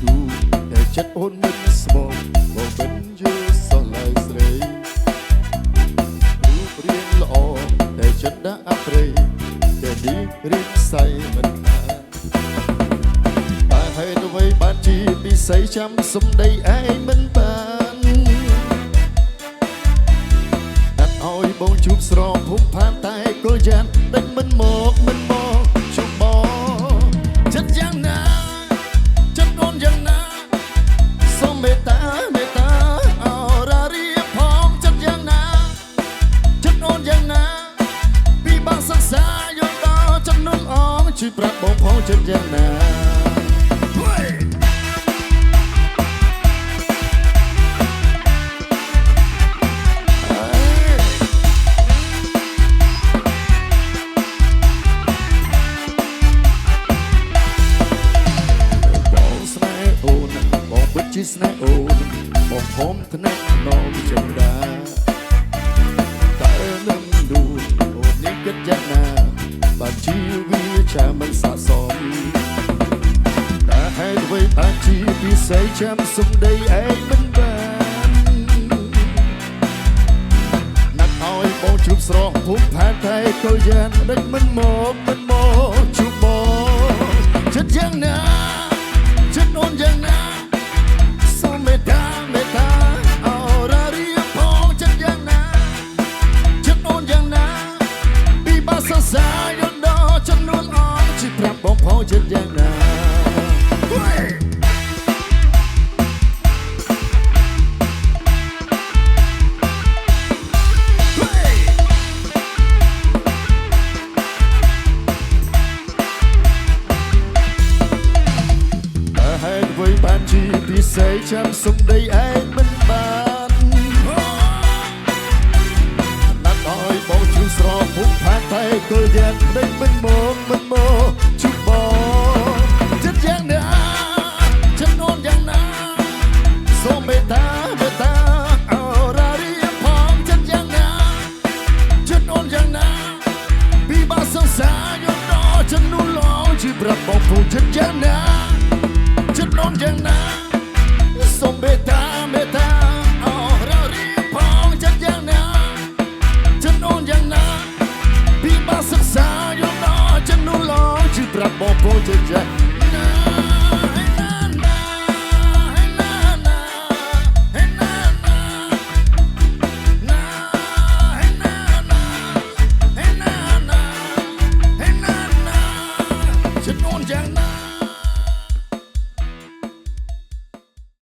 រូតែចិត្តអូនមិនស្មងបងមិនយល់សោះឡើយស្រីរូបរាងល្អតែចិត្តដាក់អប្រិយតែនេះរៀងសៃមិនខានតែហេតុអ្វីបានជាពិស័យចាំសំដីឯងមិនបានដាក់ឲ្យបងជួបស្រងភូមិផានតែគល់យ៉ានដេញមិនមកជួបបងចិត្តយ៉ាងណាចិត្តអូនយ៉ាងណាសូមមេត្តាអរ៉ារីផងចិត្តយ៉ាងណាចិត្តអូនយ៉ាងណាពីបានសិក្សាយល់ដល់ចំណុចអងជួយប្រាប់បងផងចិត្តយ៉ាងណាជាស្នេហ៍អូនបងហមថ្នាក់នំចម្តាតែនឹងឌូអូននេះគិតយ៉ាងណាបើជីវិតចាំមិនស័ក្តិសមតែហេតុអ្វីបានជាពិសេសចាំសំដីឯងមិនបានណាត់ឲ្យបងជួបស្រស់ភូមិផានតែគល់យ៉ានដេញមិនមកជួបបងចិត្តយ៉ាងណាចិត្តអូនយ៉ាងណាមេតាអរ៉ារីផងចិត្តយ៉ាងណាចិត្តអូនយ៉ាងណាពីបាសសាយល់ដល់ចំណូលអងជីប្រាប់បងផងចិត្តយ៉ាងណាបានជាពិសេសចាំសំដីឯងមិនបានណាត់ឲ្យបងជួបស្រោភូមិផានតែគល់យ៉ាងដេញមិនមកជួបបងចិត្តយ៉ាងណាចិត្តអូនយ៉ាងណាសូមមេត្តាអរ៉ារីផងចិត្តយ៉ាងណាចិត្តអូនយ៉ាងណាពីបាសង្សារយល់ដល់ចំណូលឡងជួយប្រាប់បងផងចិត្តយ៉ាងណាចិត្តអូនយ៉ាងណាសូមមេត្តាអរ៉ារីផងចិត្តយ៉ាងណាចិត្តអូនយ៉ាងណាពីបាសិក្សាយល់ដល់ចំណូលឡងជួយប្រាប់បងផងចិត្តយ៉ាងណាចិត្តអូនយ៉ាងណា